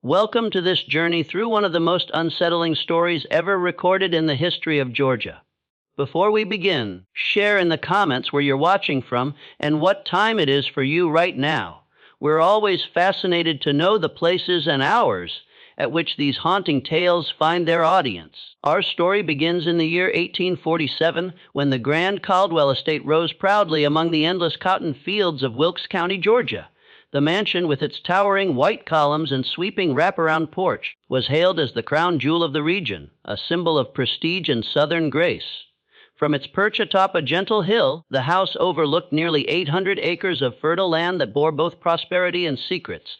Welcome to this journey through one of the most unsettling stories ever recorded in the history of Georgia. Before we begin, share in the comments where you're watching from and what time it is for you right now. We're always fascinated to know the places and hours at which these haunting tales find their audience. Our story begins in the year 1847, when the grand Caldwell estate rose proudly among the endless cotton fields of Wilkes County, Georgia. The mansion, with its towering white columns and sweeping wraparound porch, was hailed as the crown jewel of the region, a symbol of prestige and southern grace. From its perch atop a gentle hill, the house overlooked nearly 800 acres of fertile land that bore both prosperity and secrets.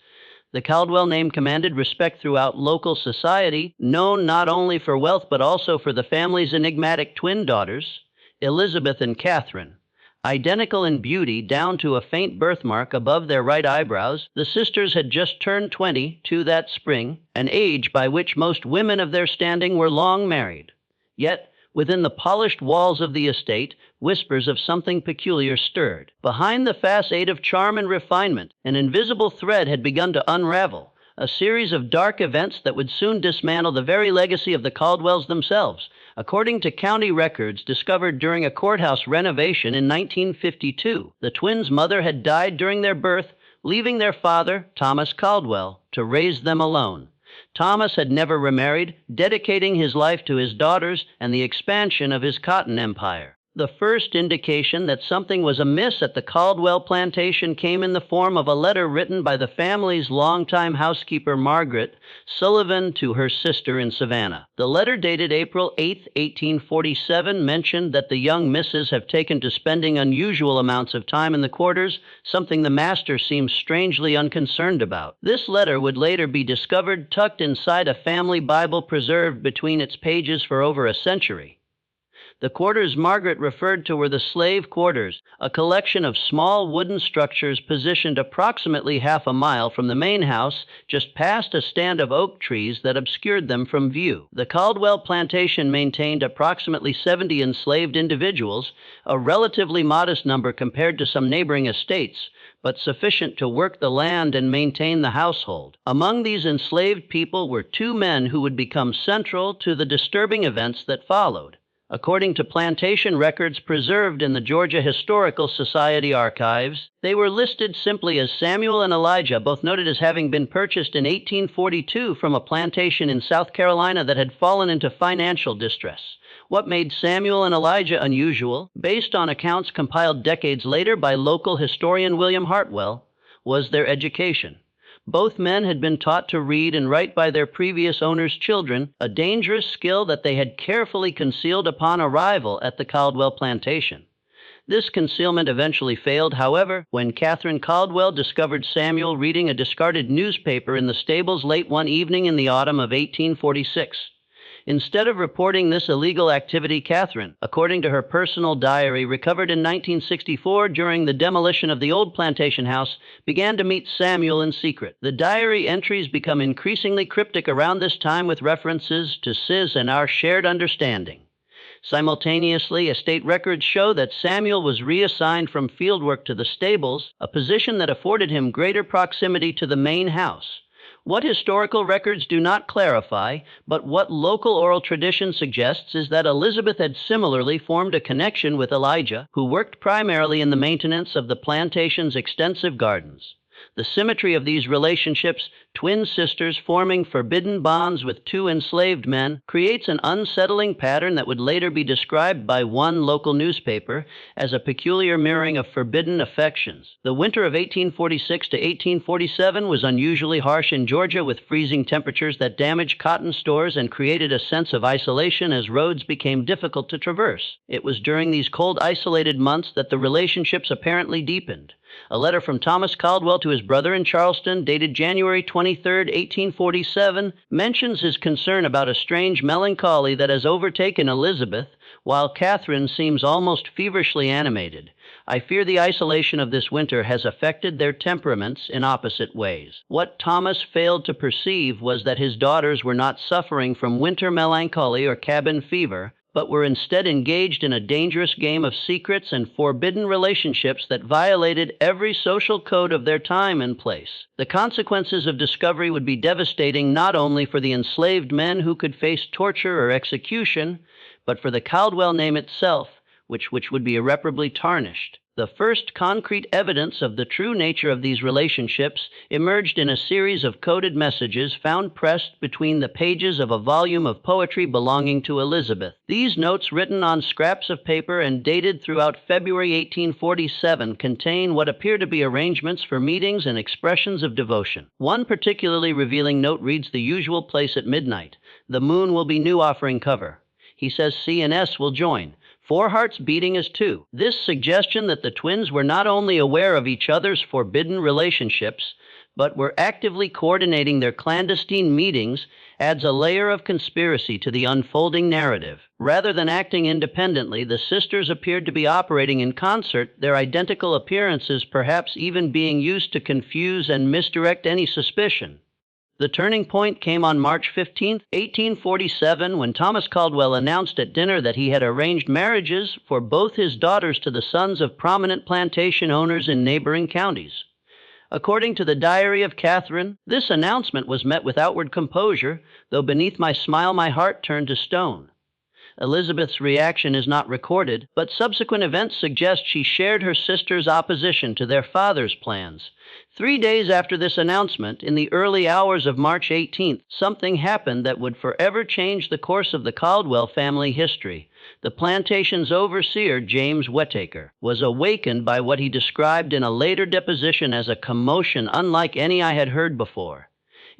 The Caldwell name commanded respect throughout local society, known not only for wealth but also for the family's enigmatic twin daughters, Elizabeth and Catherine. Identical in beauty down to a faint birthmark above their right eyebrows, the sisters had just turned 22 that spring, an age by which most women of their standing were long married. Yet, within the polished walls of the estate, whispers of something peculiar stirred. Behind the facade of charm and refinement, an invisible thread had begun to unravel, a series of dark events that would soon dismantle the very legacy of the Caldwells themselves. According to county records discovered during a courthouse renovation in 1952, the twins' mother had died during their birth, leaving their father, Thomas Caldwell, to raise them alone. Thomas had never remarried, dedicating his life to his daughters and the expansion of his cotton empire. The first indication that something was amiss at the Caldwell plantation came in the form of a letter written by the family's longtime housekeeper, Margaret Sullivan, to her sister in Savannah. The letter, dated April 8, 1847, mentioned that the young misses have taken to spending unusual amounts of time in the quarters, something the master seems strangely unconcerned about. This letter would later be discovered tucked inside a family Bible preserved between its pages for over a century. The quarters Margaret referred to were the slave quarters, a collection of small wooden structures positioned approximately half a mile from the main house, just past a stand of oak trees that obscured them from view. The Caldwell plantation maintained approximately 70 enslaved individuals, a relatively modest number compared to some neighboring estates, but sufficient to work the land and maintain the household. Among these enslaved people were two men who would become central to the disturbing events that followed. According to plantation records preserved in the Georgia Historical Society archives, they were listed simply as Samuel and Elijah, both noted as having been purchased in 1842 from a plantation in South Carolina that had fallen into financial distress. What made Samuel and Elijah unusual, based on accounts compiled decades later by local historian William Hartwell, was their education. Both men had been taught to read and write by their previous owners' children, a dangerous skill that they had carefully concealed upon arrival at the Caldwell plantation. This concealment eventually failed, however, when Catherine Caldwell discovered Samuel reading a discarded newspaper in the stables late one evening in the autumn of 1846. Instead of reporting this illegal activity, Catherine, according to her personal diary recovered in 1964 during the demolition of the old plantation house, began to meet Samuel in secret. The diary entries become increasingly cryptic around this time, with references to Sis and our shared understanding. Simultaneously, estate records show that Samuel was reassigned from fieldwork to the stables, a position that afforded him greater proximity to the main house. What historical records do not clarify, but what local oral tradition suggests, is that Elizabeth had similarly formed a connection with Elijah, who worked primarily in the maintenance of the plantation's extensive gardens. The symmetry of these relationships, twin sisters forming forbidden bonds with two enslaved men, creates an unsettling pattern that would later be described by one local newspaper as a peculiar mirroring of forbidden affections. The winter of 1846 to 1847 was unusually harsh in Georgia, with freezing temperatures that damaged cotton stores and created a sense of isolation as roads became difficult to traverse. It was during these cold, isolated months that the relationships apparently deepened. A letter from Thomas Caldwell to his brother in Charleston, dated January 23, 1847, mentions his concern about a strange melancholy that has overtaken Elizabeth, while Catherine seems almost feverishly animated. I fear the isolation of this winter has affected their temperaments in opposite ways. What Thomas failed to perceive was that his daughters were not suffering from winter melancholy or cabin fever, but were instead engaged in a dangerous game of secrets and forbidden relationships that violated every social code of their time and place. The consequences of discovery would be devastating not only for the enslaved men who could face torture or execution, but for the Caldwell name itself, which would be irreparably tarnished. The first concrete evidence of the true nature of these relationships emerged in a series of coded messages found pressed between the pages of a volume of poetry belonging to Elizabeth. These notes, written on scraps of paper and dated throughout February 1847, contain what appear to be arrangements for meetings and expressions of devotion. One particularly revealing note reads, "The usual place at midnight. The moon will be new offering cover. He says C and S will join. 4 hearts beating as 2. This suggestion that the twins were not only aware of each other's forbidden relationships, but were actively coordinating their clandestine meetings adds a layer of conspiracy to the unfolding narrative. Rather than acting independently, the sisters appeared to be operating in concert, their identical appearances perhaps even being used to confuse and misdirect any suspicion. The turning point came on March 15, 1847, when Thomas Caldwell announced at dinner that he had arranged marriages for both his daughters to the sons of prominent plantation owners in neighboring counties. According to the diary of Catherine, this announcement was met with outward composure, though beneath my smile my heart turned to stone. Elizabeth's reaction is not recorded, but subsequent events suggest she shared her sister's opposition to their father's plans. 3 days after this announcement, in the early hours of March 18th, something happened that would forever change the course of the Caldwell family history. The plantation's overseer, James Whittaker, was awakened by what he described in a later deposition as a commotion unlike any I had heard before.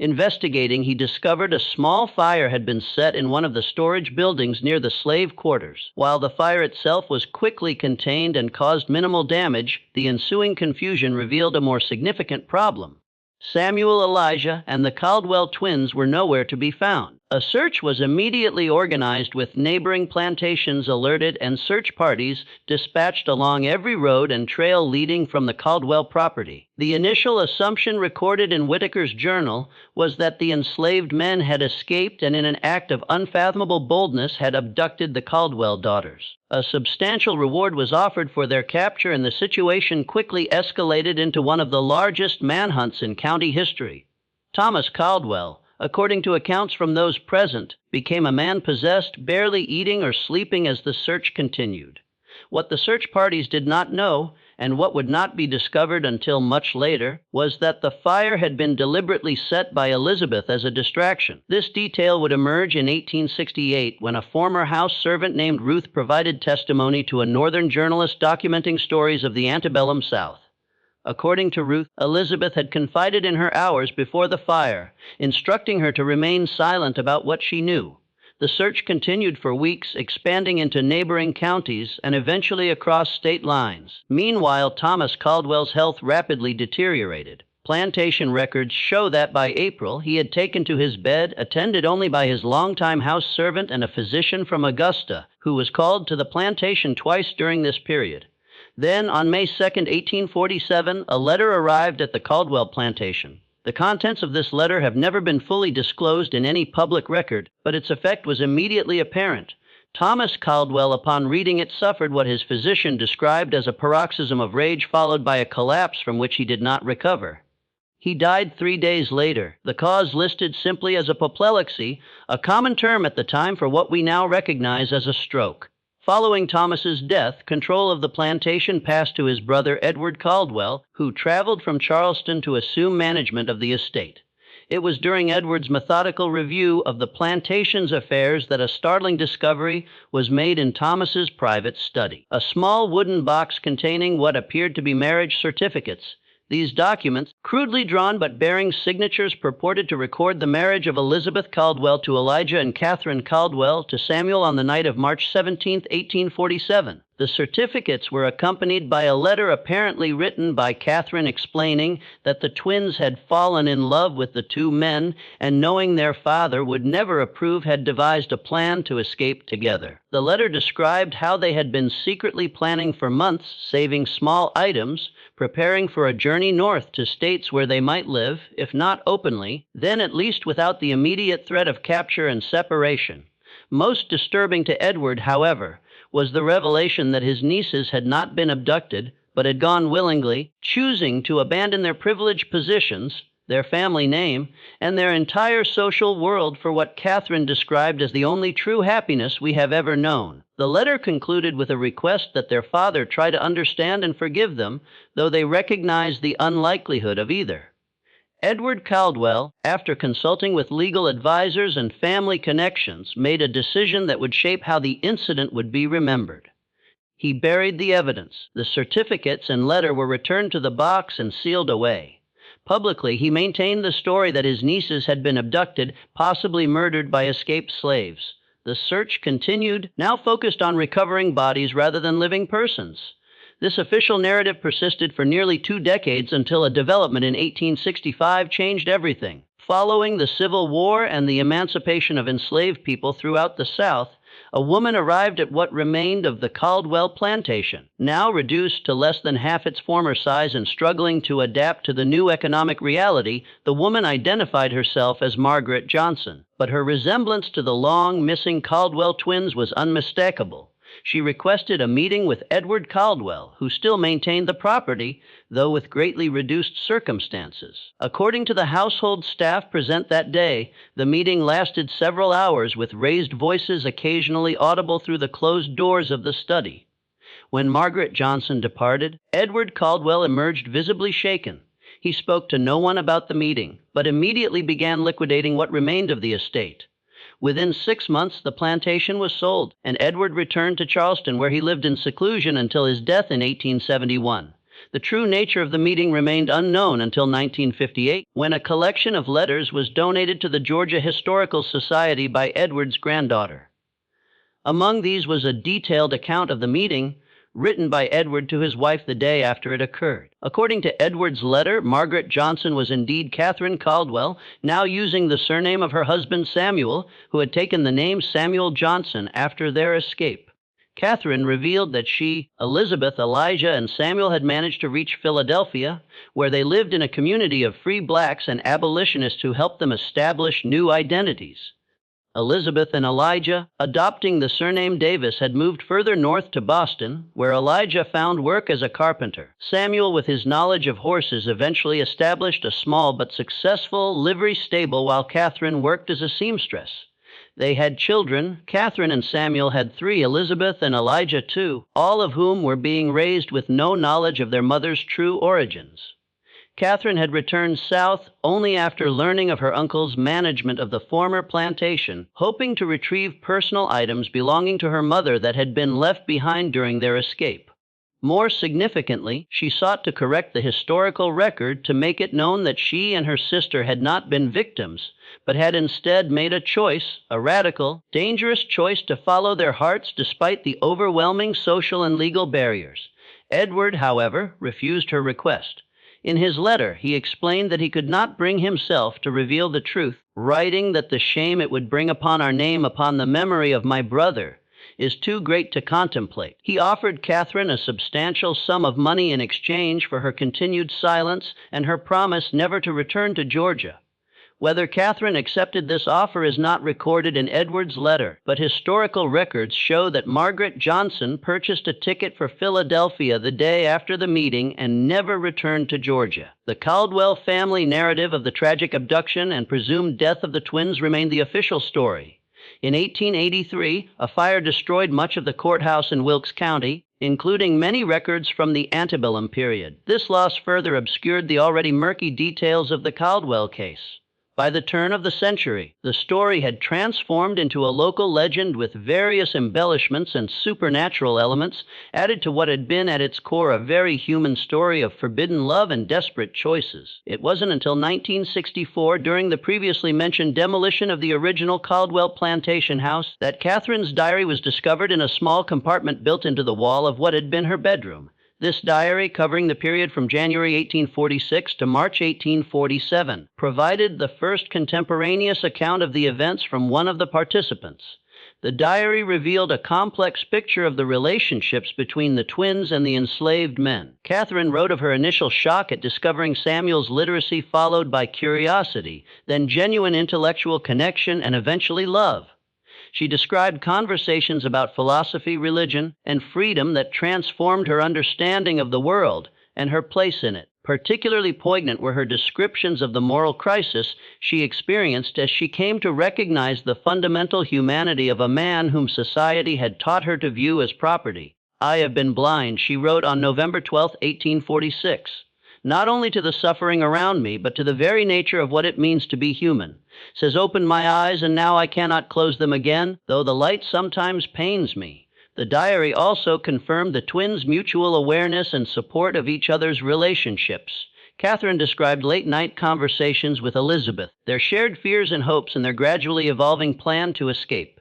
Investigating, he discovered a small fire had been set in one of the storage buildings near the slave quarters. While the fire itself was quickly contained and caused minimal damage, the ensuing confusion revealed a more significant problem. Samuel Elijah and the Caldwell twins were nowhere to be found. A search was immediately organized with neighboring plantations alerted and search parties dispatched along every road and trail leading from the Caldwell property. The initial assumption recorded in Whittaker's journal was that the enslaved men had escaped and in an act of unfathomable boldness had abducted the Caldwell daughters. A substantial reward was offered for their capture, and the situation quickly escalated into one of the largest manhunts in county history. Thomas Caldwell, according to accounts from those present, became a man possessed, barely eating or sleeping as the search continued. What the search parties did not know, and what would not be discovered until much later, was that the fire had been deliberately set by Elizabeth as a distraction. This detail would emerge in 1868 when a former house servant named Ruth provided testimony to a northern journalist documenting stories of the antebellum South. According to Ruth, Elizabeth had confided in her hours before the fire, instructing her to remain silent about what she knew. The search continued for weeks, expanding into neighboring counties and eventually across state lines. Meanwhile, Thomas Caldwell's health rapidly deteriorated. Plantation records show that by April, he had taken to his bed, attended only by his longtime house servant and a physician from Augusta, who was called to the plantation twice during this period. Then, on May 2, 1847, a letter arrived at the Caldwell plantation. The contents of this letter have never been fully disclosed in any public record, but its effect was immediately apparent. Thomas Caldwell, upon reading it, suffered what his physician described as a paroxysm of rage followed by a collapse from which he did not recover. He died 3 days later, the cause listed simply as apoplexy, a common term at the time for what we now recognize as a stroke. Following Thomas's death, control of the plantation passed to his brother Edward Caldwell, who traveled from Charleston to assume management of the estate. It was during Edward's methodical review of the plantation's affairs that a startling discovery was made in Thomas's private study. A small wooden box containing what appeared to be marriage certificates. These documents, crudely drawn but bearing signatures, purported to record the marriage of Elizabeth Caldwell to Elijah and Catherine Caldwell to Samuel on the night of March 17, 1847. The certificates were accompanied by a letter apparently written by Catherine explaining that the twins had fallen in love with the two men and, knowing their father would never approve, had devised a plan to escape together. The letter described how they had been secretly planning for months, saving small items, preparing for a journey north to states where they might live, if not openly, then at least without the immediate threat of capture and separation. Most disturbing to Edward, however, was the revelation that his nieces had not been abducted, but had gone willingly, choosing to abandon their privileged positions, their family name, and their entire social world for what Catherine described as the only true happiness we have ever known. The letter concluded with a request that their father try to understand and forgive them, though they recognized the unlikelihood of either. Edward Caldwell, after consulting with legal advisors and family connections, made a decision that would shape how the incident would be remembered. He buried the evidence. The certificates and letter were returned to the box and sealed away. Publicly, he maintained the story that his nieces had been abducted, possibly murdered by escaped slaves. The search continued, now focused on recovering bodies rather than living persons. This official narrative persisted for nearly 2 decades until a development in 1865 changed everything. Following the Civil War and the emancipation of enslaved people throughout the South, a woman arrived at what remained of the Caldwell Plantation. Now reduced to less than half its former size and struggling to adapt to the new economic reality, the woman identified herself as Margaret Johnson. But her resemblance to the long-missing Caldwell twins was unmistakable. She requested a meeting with Edward Caldwell, who still maintained the property, though with greatly reduced circumstances. According to the household staff present that day, the meeting lasted several hours with raised voices occasionally audible through the closed doors of the study. When Margaret Johnson departed, Edward Caldwell emerged visibly shaken. He spoke to no one about the meeting, but immediately began liquidating what remained of the estate. Within 6 months, the plantation was sold, and Edward returned to Charleston, where he lived in seclusion until his death in 1871. The true nature of the meeting remained unknown until 1958, when a collection of letters was donated to the Georgia Historical Society by Edward's granddaughter. Among these was a detailed account of the meeting, written by Edward to his wife the day after it occurred. According to Edward's letter, Margaret Johnson was indeed Catherine Caldwell, now using the surname of her husband Samuel, who had taken the name Samuel Johnson after their escape. Catherine revealed that she, Elizabeth, Elijah, and Samuel had managed to reach Philadelphia, where they lived in a community of free blacks and abolitionists who helped them establish new identities. Elizabeth and Elijah, adopting the surname Davis, had moved further north to Boston, where Elijah found work as a carpenter. Samuel, with his knowledge of horses, eventually established a small but successful livery stable, while Catherine worked as a seamstress. They had children. Catherine and Samuel had 3, Elizabeth and Elijah 2, all of whom were being raised with no knowledge of their mother's true origins. Catherine had returned south only after learning of her uncle's management of the former plantation, hoping to retrieve personal items belonging to her mother that had been left behind during their escape. More significantly, she sought to correct the historical record to make it known that she and her sister had not been victims, but had instead made a choice, a radical, dangerous choice to follow their hearts despite the overwhelming social and legal barriers. Edward, however, refused her request. In his letter, he explained that he could not bring himself to reveal the truth, writing that the shame it would bring upon our name, upon the memory of my brother, is too great to contemplate. He offered Catherine a substantial sum of money in exchange for her continued silence and her promise never to return to Georgia. Whether Catherine accepted this offer is not recorded in Edward's letter, but historical records show that Margaret Johnson purchased a ticket for Philadelphia the day after the meeting and never returned to Georgia. The Caldwell family narrative of the tragic abduction and presumed death of the twins remained the official story. In 1883, a fire destroyed much of the courthouse in Wilkes County, including many records from the Antebellum period. This loss further obscured the already murky details of the Caldwell case. By the turn of the century, the story had transformed into a local legend with various embellishments and supernatural elements added to what had been at its core a very human story of forbidden love and desperate choices. It wasn't until 1964, during the previously mentioned demolition of the original Caldwell Plantation house, that Catherine's diary was discovered in a small compartment built into the wall of what had been her bedroom. This diary, covering the period from January 1846 to March 1847, provided the first contemporaneous account of the events from one of the participants. The diary revealed a complex picture of the relationships between the twins and the enslaved men. Catherine wrote of her initial shock at discovering Samuel's literacy, followed by curiosity, then genuine intellectual connection, and eventually love. She described conversations about philosophy, religion, and freedom that transformed her understanding of the world and her place in it. Particularly poignant were her descriptions of the moral crisis she experienced as she came to recognize the fundamental humanity of a man whom society had taught her to view as property. "I have been blind," she wrote on November 12, 1846, "not only to the suffering around me, but to the very nature of what it means to be human. Says, opened my eyes, and now I cannot close them again, though the light sometimes pains me." The diary also confirmed the twins' mutual awareness and support of each other's relationships. Catherine described late-night conversations with Elizabeth, their shared fears and hopes, and their gradually evolving plan to escape.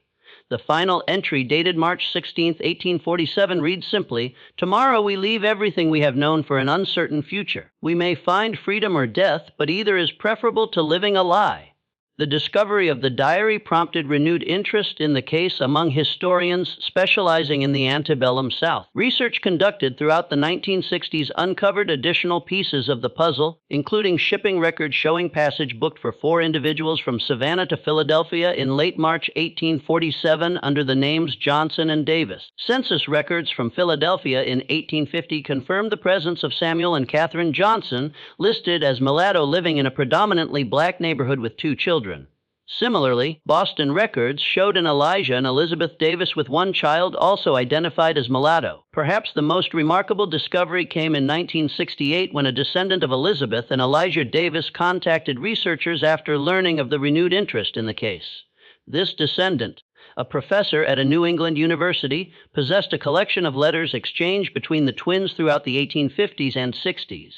The final entry, dated March 16, 1847, reads simply, "Tomorrow we leave everything we have known for an uncertain future. We may find freedom or death, but either is preferable to living a lie." The discovery of the diary prompted renewed interest in the case among historians specializing in the antebellum South. Research conducted throughout the 1960s uncovered additional pieces of the puzzle, including shipping records showing passage booked for 4 individuals from Savannah to Philadelphia in late March 1847 under the names Johnson and Davis. Census records from Philadelphia in 1850 confirmed the presence of Samuel and Catherine Johnson, listed as mulatto living in a predominantly black neighborhood with 2 children. Similarly, Boston records showed an Elijah and Elizabeth Davis with 1 child, also identified as mulatto. Perhaps the most remarkable discovery came in 1968 when a descendant of Elizabeth and Elijah Davis contacted researchers after learning of the renewed interest in the case. This descendant, a professor at a New England university, possessed a collection of letters exchanged between the twins throughout the 1850s and 60s.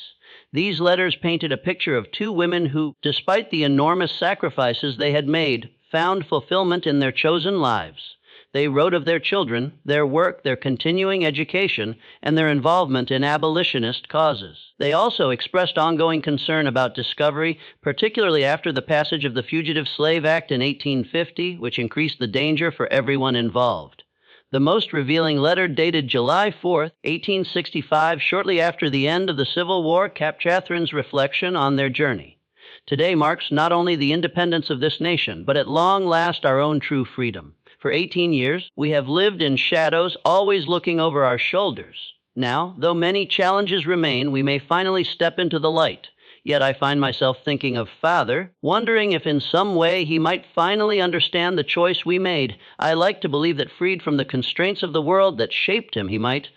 These letters painted a picture of 2 women who, despite the enormous sacrifices they had made, found fulfillment in their chosen lives. They wrote of their children, their work, their continuing education, and their involvement in abolitionist causes. They also expressed ongoing concern about discovery, particularly after the passage of the Fugitive Slave Act in 1850, which increased the danger for everyone involved. The most revealing letter, dated July 4, 1865, shortly after the end of the Civil War, capped Catherine's reflection on their journey. "Today marks not only the independence of this nation, but at long last our own true freedom. For 18 years, we have lived in shadows, always looking over our shoulders. Now, though many challenges remain, we may finally step into the light. Yet I find myself thinking of Father, wondering if in some way he might finally understand the choice we made. I like to believe that freed from the constraints of the world that shaped him, he might."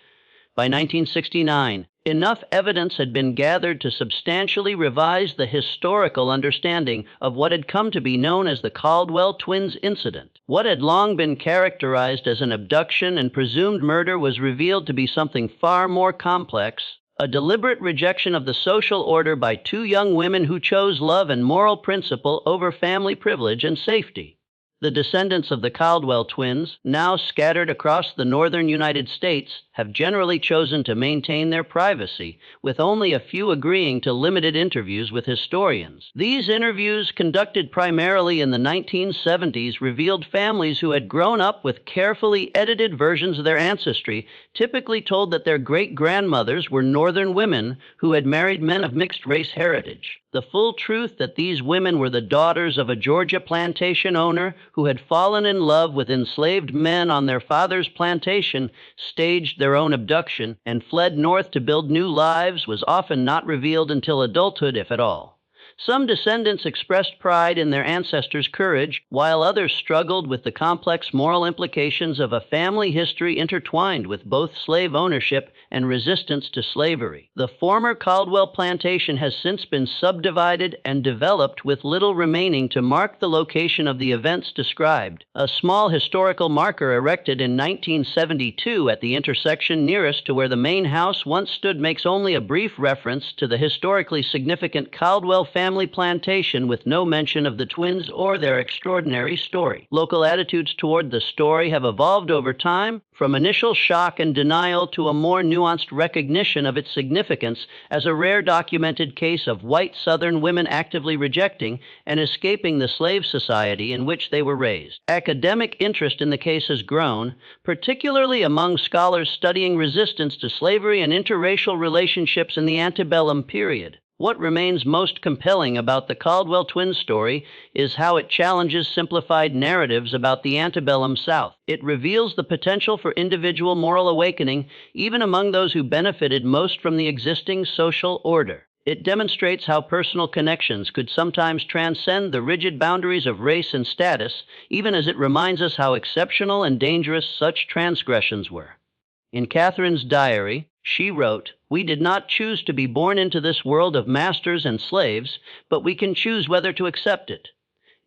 By 1969, enough evidence had been gathered to substantially revise the historical understanding of what had come to be known as the Caldwell twins incident. What had long been characterized as an abduction and presumed murder was revealed to be something far more complex. A deliberate rejection of the social order by 2 young women who chose love and moral principle over family privilege and safety. The descendants of the Caldwell twins, now scattered across the northern United States, have generally chosen to maintain their privacy, with only a few agreeing to limited interviews with historians. These interviews, conducted primarily in the 1970s, revealed families who had grown up with carefully edited versions of their ancestry, typically told that their great-grandmothers were northern women who had married men of mixed-race heritage. The full truth that these women were the daughters of a Georgia plantation owner who had fallen in love with enslaved men on their father's plantation, staged their own abduction, and fled north to build new lives was often not revealed until adulthood, if at all. Some descendants expressed pride in their ancestors' courage, while others struggled with the complex moral implications of a family history intertwined with both slave ownership and resistance to slavery. The former Caldwell plantation has since been subdivided and developed, with little remaining to mark the location of the events described. A small historical marker erected in 1972 at the intersection nearest to where the main house once stood makes only a brief reference to the historically significant Caldwell family plantation, with no mention of the twins or their extraordinary story. Local attitudes toward the story have evolved over time, from initial shock and denial to a more nuanced recognition of its significance as a rare documented case of white Southern women actively rejecting and escaping the slave society in which they were raised. Academic interest in the case has grown, particularly among scholars studying resistance to slavery and interracial relationships in the antebellum period. What remains most compelling about the Caldwell twins story is how it challenges simplified narratives about the antebellum South. It reveals the potential for individual moral awakening even among those who benefited most from the existing social order. It demonstrates how personal connections could sometimes transcend the rigid boundaries of race and status, even as it reminds us how exceptional and dangerous such transgressions were. In Catherine's diary, she wrote, "We did not choose to be born into this world of masters and slaves, but we can choose whether to accept it."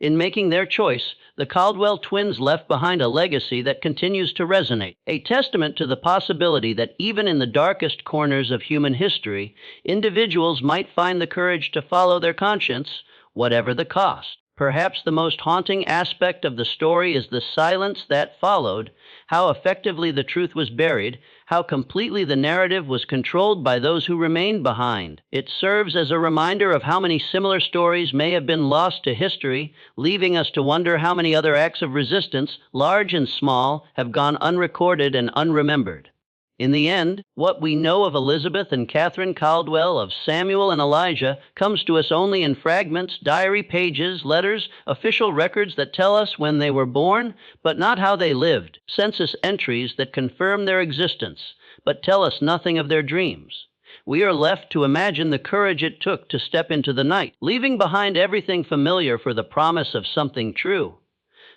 In making their choice, the Caldwell twins left behind a legacy that continues to resonate, a testament to the possibility that even in the darkest corners of human history, individuals might find the courage to follow their conscience, whatever the cost. Perhaps the most haunting aspect of the story is the silence that followed, how effectively the truth was buried, how completely the narrative was controlled by those who remained behind. It serves as a reminder of how many similar stories may have been lost to history, leaving us to wonder how many other acts of resistance, large and small, have gone unrecorded and unremembered. In the end, what we know of Elizabeth and Catherine Caldwell, of Samuel and Elijah, comes to us only in fragments, diary pages, letters, official records that tell us when they were born, but not how they lived, census entries that confirm their existence, but tell us nothing of their dreams. We are left to imagine the courage it took to step into the night, leaving behind everything familiar for the promise of something true.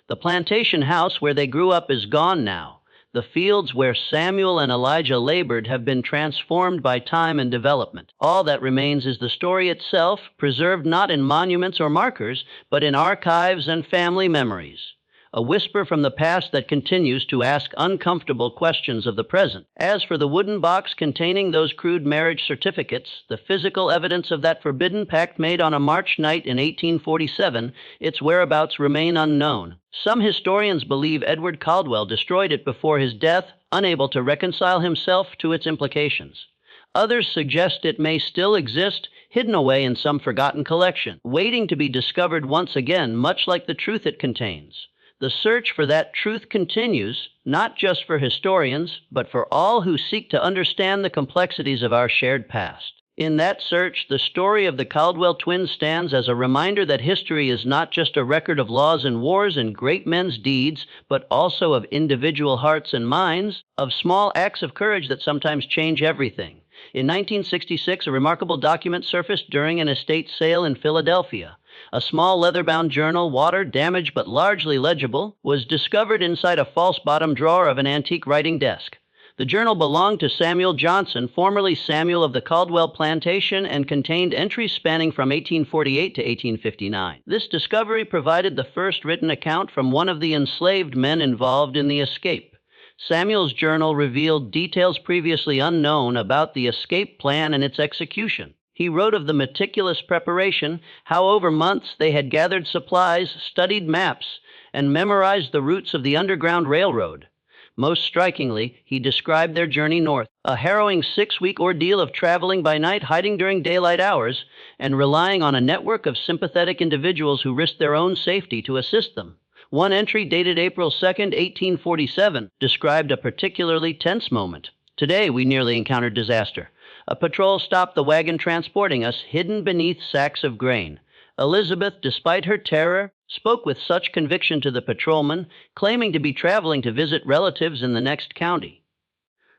The plantation house where they grew up is gone now. The fields where Samuel and Elijah labored have been transformed by time and development. All that remains is the story itself, preserved not in monuments or markers, but in archives and family memories. A whisper from the past that continues to ask uncomfortable questions of the present. As for the wooden box containing those crude marriage certificates, the physical evidence of that forbidden pact made on a March night in 1847, its whereabouts remain unknown. Some historians believe Edward Caldwell destroyed it before his death, unable to reconcile himself to its implications. Others suggest it may still exist, hidden away in some forgotten collection, waiting to be discovered once again, much like the truth it contains. The search for that truth continues, not just for historians, but for all who seek to understand the complexities of our shared past. In that search, the story of the Caldwell twins stands as a reminder that history is not just a record of laws and wars and great men's deeds, but also of individual hearts and minds, of small acts of courage that sometimes change everything. In 1966, a remarkable document surfaced during an estate sale in Philadelphia. A small leather-bound journal, water damaged but largely legible, was discovered inside a false bottom drawer of an antique writing desk. The journal belonged to Samuel Johnson, formerly Samuel of the Caldwell Plantation, and contained entries spanning from 1848 to 1859. This discovery provided the first written account from one of the enslaved men involved in the escape. Samuel's journal revealed details previously unknown about the escape plan and its execution. He wrote of the meticulous preparation, how over months they had gathered supplies, studied maps, and memorized the routes of the Underground Railroad. Most strikingly, he described their journey north, a harrowing 6-week ordeal of traveling by night, hiding during daylight hours, and relying on a network of sympathetic individuals who risked their own safety to assist them. One entry dated April 2, 1847, described a particularly tense moment. "Today we nearly encountered disaster. A patrol stopped the wagon transporting us, hidden beneath sacks of grain. Elizabeth, despite her terror, spoke with such conviction to the patrolman, claiming to be traveling to visit relatives in the next county.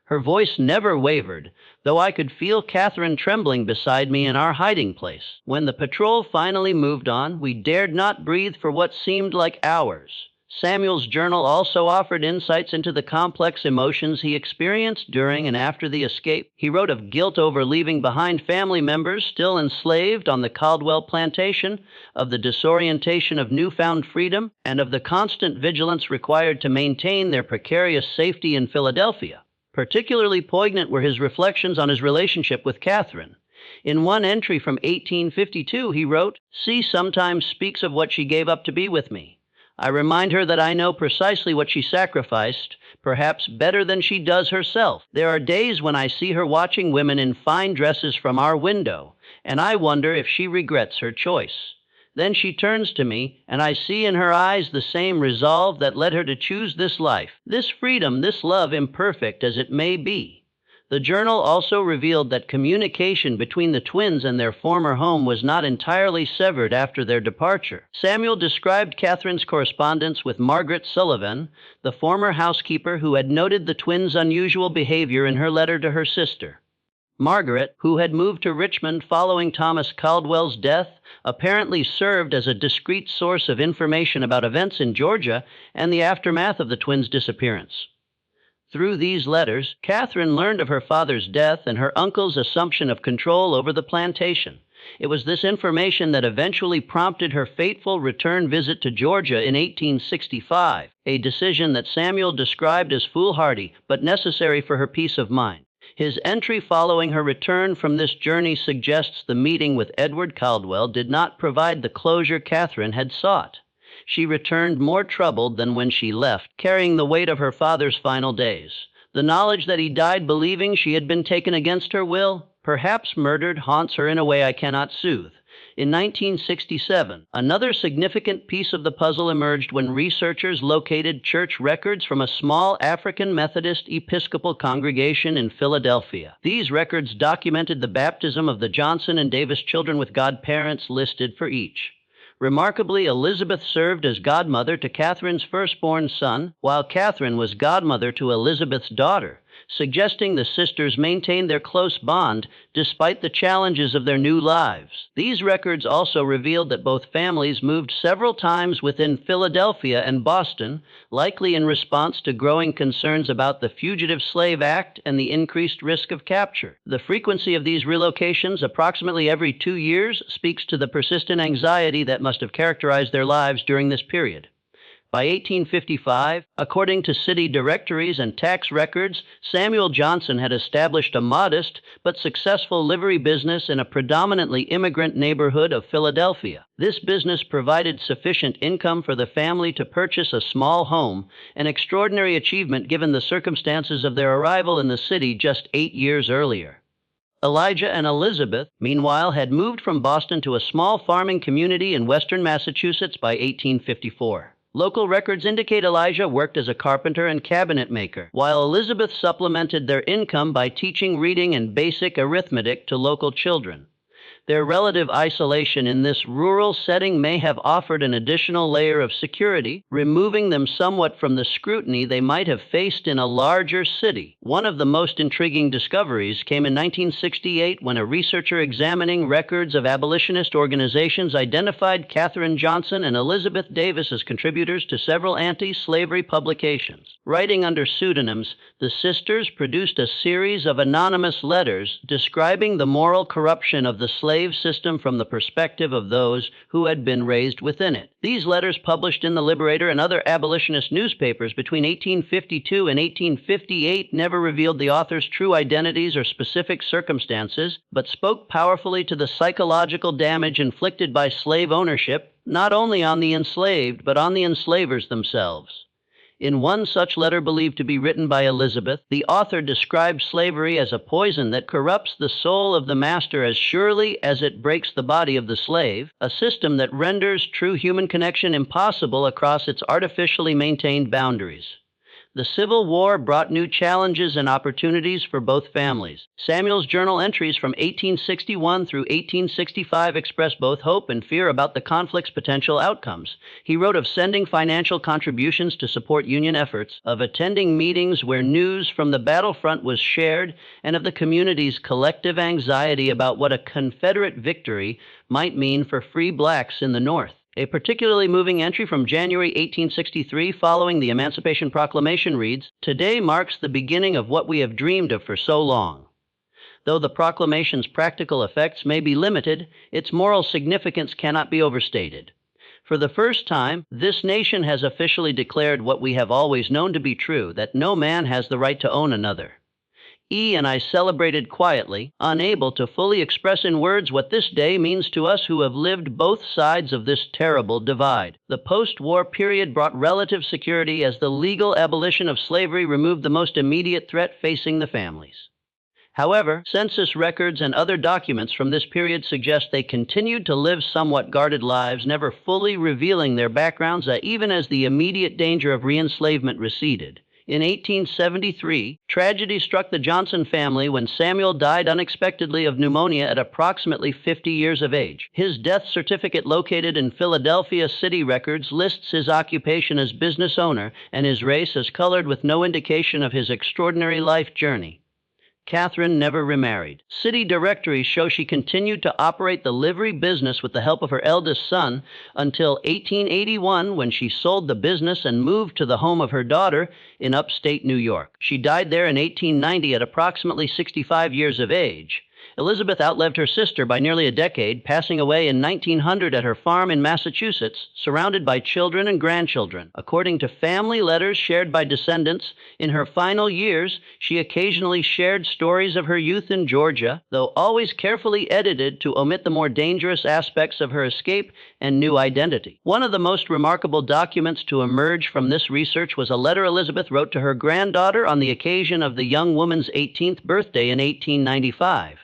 Her voice never wavered, though I could feel Catherine trembling beside me in our hiding place. When the patrol finally moved on, we dared not breathe for what seemed like hours." Samuel's journal also offered insights into the complex emotions he experienced during and after the escape. He wrote of guilt over leaving behind family members still enslaved on the Caldwell plantation, of the disorientation of newfound freedom, and of the constant vigilance required to maintain their precarious safety in Philadelphia. Particularly poignant were his reflections on his relationship with Catherine. In one entry from 1852, he wrote, "C sometimes speaks of what she gave up to be with me. I remind her that I know precisely what she sacrificed, perhaps better than she does herself. There are days when I see her watching women in fine dresses from our window, and I wonder if she regrets her choice. Then she turns to me, and I see in her eyes the same resolve that led her to choose this life, this freedom, this love, imperfect as it may be. The journal also revealed that communication between the twins and their former home was not entirely severed after their departure. Samuel described Catherine's correspondence with Margaret Sullivan, the former housekeeper who had noted the twins' unusual behavior in her letter to her sister. Margaret, who had moved to Richmond following Thomas Caldwell's death, apparently served as a discreet source of information about events in Georgia and the aftermath of the twins' disappearance. Through these letters, Catherine learned of her father's death and her uncle's assumption of control over the plantation. It was this information that eventually prompted her fateful return visit to Georgia in 1865, a decision that Samuel described as foolhardy but necessary for her peace of mind. His entry following her return from this journey suggests the meeting with Edward Caldwell did not provide the closure Catherine had sought. She returned more troubled than when she left, carrying the weight of her father's final days. The knowledge that he died believing she had been taken against her will, perhaps murdered, haunts her in a way I cannot soothe. In 1967, another significant piece of the puzzle emerged when researchers located church records from a small African Methodist Episcopal congregation in Philadelphia. These records documented the baptism of the Johnson and Davis children with godparents listed for each. Remarkably, Elizabeth served as godmother to Catherine's firstborn son, while Catherine was godmother to Elizabeth's daughter, suggesting the sisters maintained their close bond despite the challenges of their new lives. These records also revealed that both families moved several times within Philadelphia and Boston, likely in response to growing concerns about the Fugitive Slave Act and the increased risk of capture. The frequency of these relocations, approximately every 2 years, speaks to the persistent anxiety that must have characterized their lives during this period. By 1855, according to city directories and tax records, Samuel Johnson had established a modest but successful livery business in a predominantly immigrant neighborhood of Philadelphia. This business provided sufficient income for the family to purchase a small home, an extraordinary achievement given the circumstances of their arrival in the city just 8 years earlier. Elijah and Elizabeth, meanwhile, had moved from Boston to a small farming community in western Massachusetts by 1854. Local records indicate Elijah worked as a carpenter and cabinet maker, while Elizabeth supplemented their income by teaching reading and basic arithmetic to local children. Their relative isolation in this rural setting may have offered an additional layer of security, removing them somewhat from the scrutiny they might have faced in a larger city. One of the most intriguing discoveries came in 1968 when a researcher examining records of abolitionist organizations identified Catherine Johnson and Elizabeth Davis as contributors to several anti-slavery publications. Writing under pseudonyms, the sisters produced a series of anonymous letters describing the moral corruption of the slave system from the perspective of those who had been raised within it. These letters, published in the Liberator and other abolitionist newspapers between 1852 and 1858, never revealed the authors' true identities or specific circumstances, but spoke powerfully to the psychological damage inflicted by slave ownership, not only on the enslaved, but on the enslavers themselves. In one such letter believed to be written by Elizabeth, the author described slavery as a poison that corrupts the soul of the master as surely as it breaks the body of the slave, a system that renders true human connection impossible across its artificially maintained boundaries. The Civil War brought new challenges and opportunities for both families. Samuel's journal entries from 1861 through 1865 express both hope and fear about the conflict's potential outcomes. He wrote of sending financial contributions to support Union efforts, of attending meetings where news from the battlefront was shared, and of the community's collective anxiety about what a Confederate victory might mean for free blacks in the North. A particularly moving entry from January 1863 following the Emancipation Proclamation reads, "Today marks the beginning of what we have dreamed of for so long." Though the proclamation's practical effects may be limited, its moral significance cannot be overstated. For the first time, this nation has officially declared what we have always known to be true, that no man has the right to own another. E. and I celebrated quietly, unable to fully express in words what this day means to us who have lived both sides of this terrible divide. The post-war period brought relative security as the legal abolition of slavery removed the most immediate threat facing the families. However, census records and other documents from this period suggest they continued to live somewhat guarded lives, never fully revealing their backgrounds even as the immediate danger of re-enslavement receded. In 1873, tragedy struck the Johnson family when Samuel died unexpectedly of pneumonia at approximately 50 years of age. His death certificate, located in Philadelphia city records, lists his occupation as business owner and his race as colored, with no indication of his extraordinary life journey. Catherine never remarried. City directories show she continued to operate the livery business with the help of her eldest son until 1881, when she sold the business and moved to the home of her daughter in upstate New York. She died there in 1890 at approximately 65 years of age. Elizabeth outlived her sister by nearly a decade, passing away in 1900 at her farm in Massachusetts, surrounded by children and grandchildren. According to family letters shared by descendants, in her final years, she occasionally shared stories of her youth in Georgia, though always carefully edited to omit the more dangerous aspects of her escape and new identity. One of the most remarkable documents to emerge from this research was a letter Elizabeth wrote to her granddaughter on the occasion of the young woman's 18th birthday in 1895.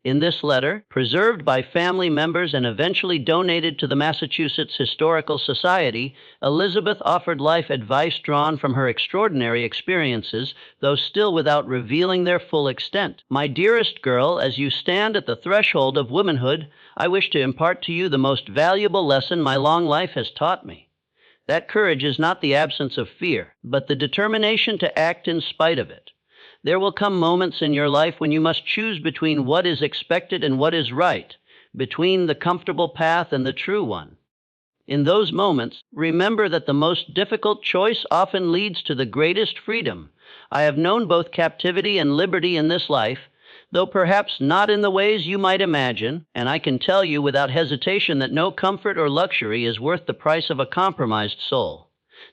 In this letter, preserved by family members and eventually donated to the Massachusetts Historical Society, Elizabeth offered life advice drawn from her extraordinary experiences, though still without revealing their full extent. "My dearest girl, as you stand at the threshold of womanhood, I wish to impart to you the most valuable lesson my long life has taught me. That courage is not the absence of fear, but the determination to act in spite of it. There will come moments in your life when you must choose between what is expected and what is right, between the comfortable path and the true one. In those moments, remember that the most difficult choice often leads to the greatest freedom. I have known both captivity and liberty in this life, though perhaps not in the ways you might imagine, and I can tell you without hesitation that no comfort or luxury is worth the price of a compromised soul.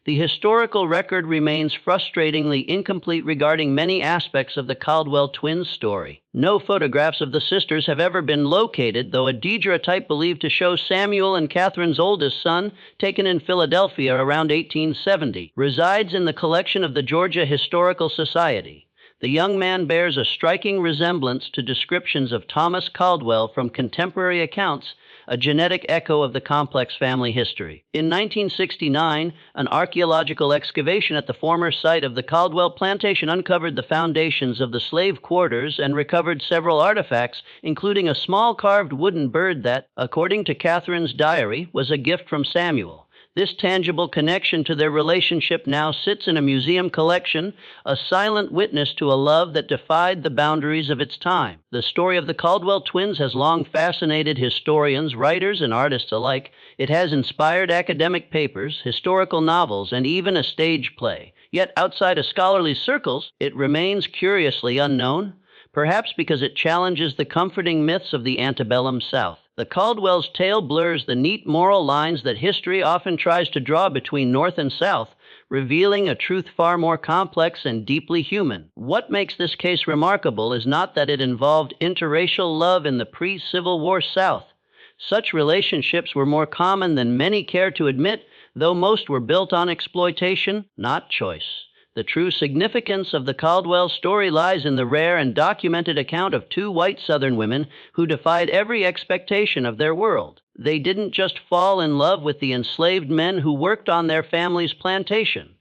The historical record remains frustratingly incomplete regarding many aspects of the Caldwell twins' story. No photographs of the sisters have ever been located, though a daguerreotype believed to show Samuel and Catherine's oldest son, taken in Philadelphia around 1870, resides in the collection of the Georgia Historical Society. The young man bears a striking resemblance to descriptions of Thomas Caldwell from contemporary accounts, a genetic echo of the complex family history. In 1969, an archaeological excavation at the former site of the Caldwell Plantation uncovered the foundations of the slave quarters and recovered several artifacts, including a small carved wooden bird that, according to Catherine's diary, was a gift from Samuel. This tangible connection to their relationship now sits in a museum collection, a silent witness to a love that defied the boundaries of its time. The story of the Caldwell twins has long fascinated historians, writers, and artists alike. It has inspired academic papers, historical novels, and even a stage play. Yet outside of scholarly circles, it remains curiously unknown, perhaps because it challenges the comforting myths of the antebellum South. The Caldwell's tale blurs the neat moral lines that history often tries to draw between North and South, revealing a truth far more complex and deeply human. What makes this case remarkable is not that it involved interracial love in the pre-Civil War South. Such relationships were more common than many care to admit, though most were built on exploitation, not choice. The true significance of the Caldwell story lies in the rare and documented account of two white Southern women who defied every expectation of their world. They didn't just fall in love with the enslaved men who worked on their family's plantation.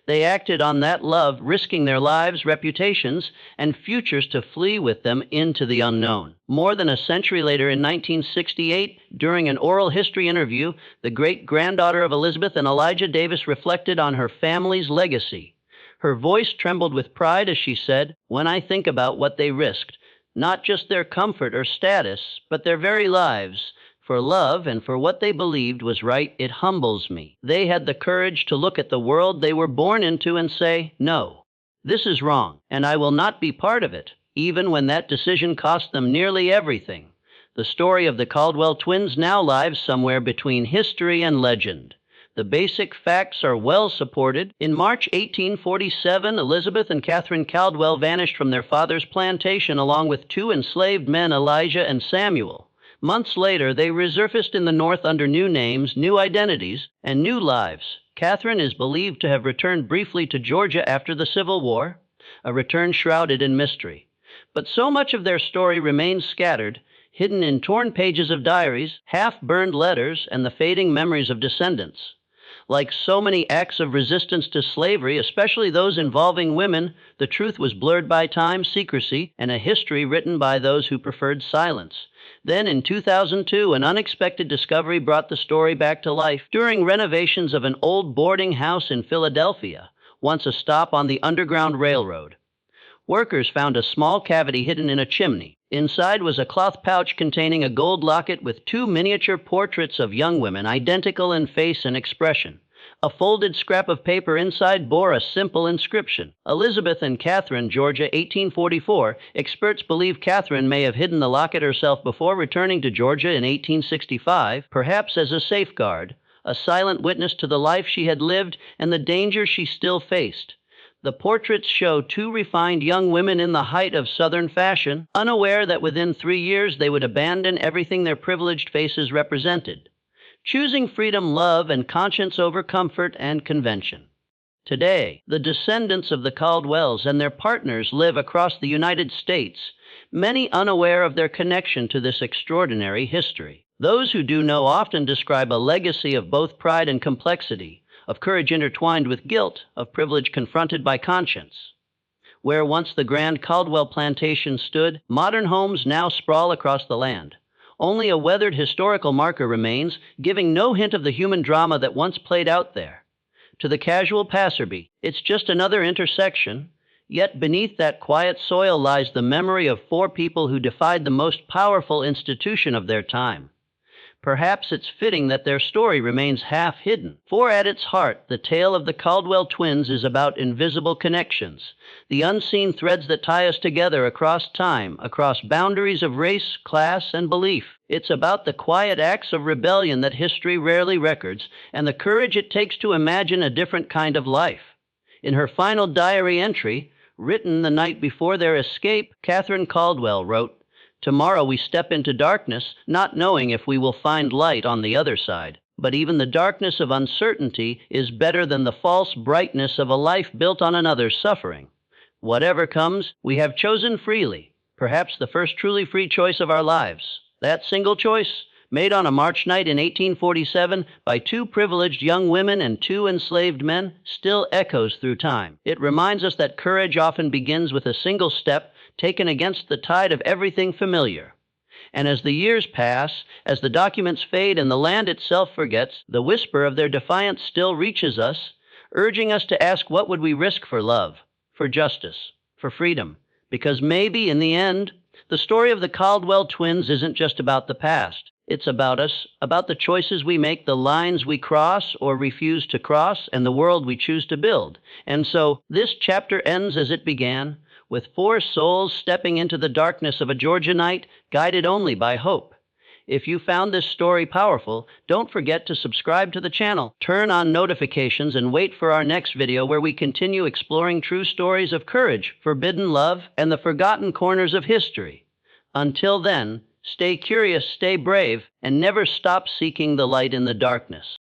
They acted on that love, risking their lives, reputations, and futures to flee with them into the unknown. More than a century later, in 1968, during an oral history interview, the great-granddaughter of Elizabeth and Elijah Davis reflected on her family's legacy. Her voice trembled with pride as she said, "When I think about what they risked, not just their comfort or status, but their very lives, for love and for what they believed was right, it humbles me. They had the courage to look at the world they were born into and say, 'No, this is wrong, and I will not be part of it,' even when that decision cost them nearly everything." The story of the Caldwell twins now lies somewhere between history and legend. The basic facts are well supported. In March 1847, Elizabeth and Catherine Caldwell vanished from their father's plantation along with two enslaved men, Elijah and Samuel. Months later, they resurfaced in the North under new names, new identities, and new lives. Catherine is believed to have returned briefly to Georgia after the Civil War, a return shrouded in mystery. But so much of their story remains scattered, hidden in torn pages of diaries, half-burned letters, and the fading memories of descendants. Like so many acts of resistance to slavery, especially those involving women, the truth was blurred by time, secrecy, and a history written by those who preferred silence. Then, in 2002, an unexpected discovery brought the story back to life during renovations of an old boarding house in Philadelphia, once a stop on the Underground Railroad. Workers found a small cavity hidden in a chimney. Inside was a cloth pouch containing a gold locket with two miniature portraits of young women, identical in face and expression. A folded scrap of paper inside bore a simple inscription: Elizabeth and Catherine, Georgia, 1844. Experts believe Catherine may have hidden the locket herself before returning to Georgia in 1865, perhaps as a safeguard, a silent witness to the life she had lived and the danger she still faced. The portraits show two refined young women in the height of Southern fashion, unaware that within 3 years they would abandon everything their privileged faces represented, choosing freedom, love, and conscience over comfort and convention. Today, the descendants of the Caldwells and their partners live across the United States, many unaware of their connection to this extraordinary history. Those who do know often describe a legacy of both pride and complexity, of courage intertwined with guilt, of privilege confronted by conscience. Where once the grand Caldwell plantation stood, modern homes now sprawl across the land. Only a weathered historical marker remains, giving no hint of the human drama that once played out there. To the casual passerby, it's just another intersection, yet beneath that quiet soil lies the memory of 4 people who defied the most powerful institution of their time. Perhaps it's fitting that their story remains half hidden, for at its heart, the tale of the Caldwell twins is about invisible connections, the unseen threads that tie us together across time, across boundaries of race, class, and belief. It's about the quiet acts of rebellion that history rarely records, and the courage it takes to imagine a different kind of life. In her final diary entry, written the night before their escape, Catherine Caldwell wrote, "Tomorrow we step into darkness, not knowing if we will find light on the other side. But even the darkness of uncertainty is better than the false brightness of a life built on another's suffering. Whatever comes, we have chosen freely, perhaps the first truly free choice of our lives. That single choice, made on a March night in 1847 by 2 privileged young women and 2 enslaved men, still echoes through time. It reminds us that courage often begins with a single step taken against the tide of everything familiar. And as the years pass, as the documents fade and the land itself forgets, the whisper of their defiance still reaches us, urging us to ask, what would we risk for love, for justice, for freedom? Because maybe, in the end, the story of the Caldwell twins isn't just about the past. It's about us, about the choices we make, the lines we cross or refuse to cross, and the world we choose to build. And so, this chapter ends as it began, with 4 souls stepping into the darkness of a Georgia night, guided only by hope. If you found this story powerful, don't forget to subscribe to the channel, turn on notifications, and wait for our next video where we continue exploring true stories of courage, forbidden love, and the forgotten corners of history. Until then, stay curious, stay brave, and never stop seeking the light in the darkness.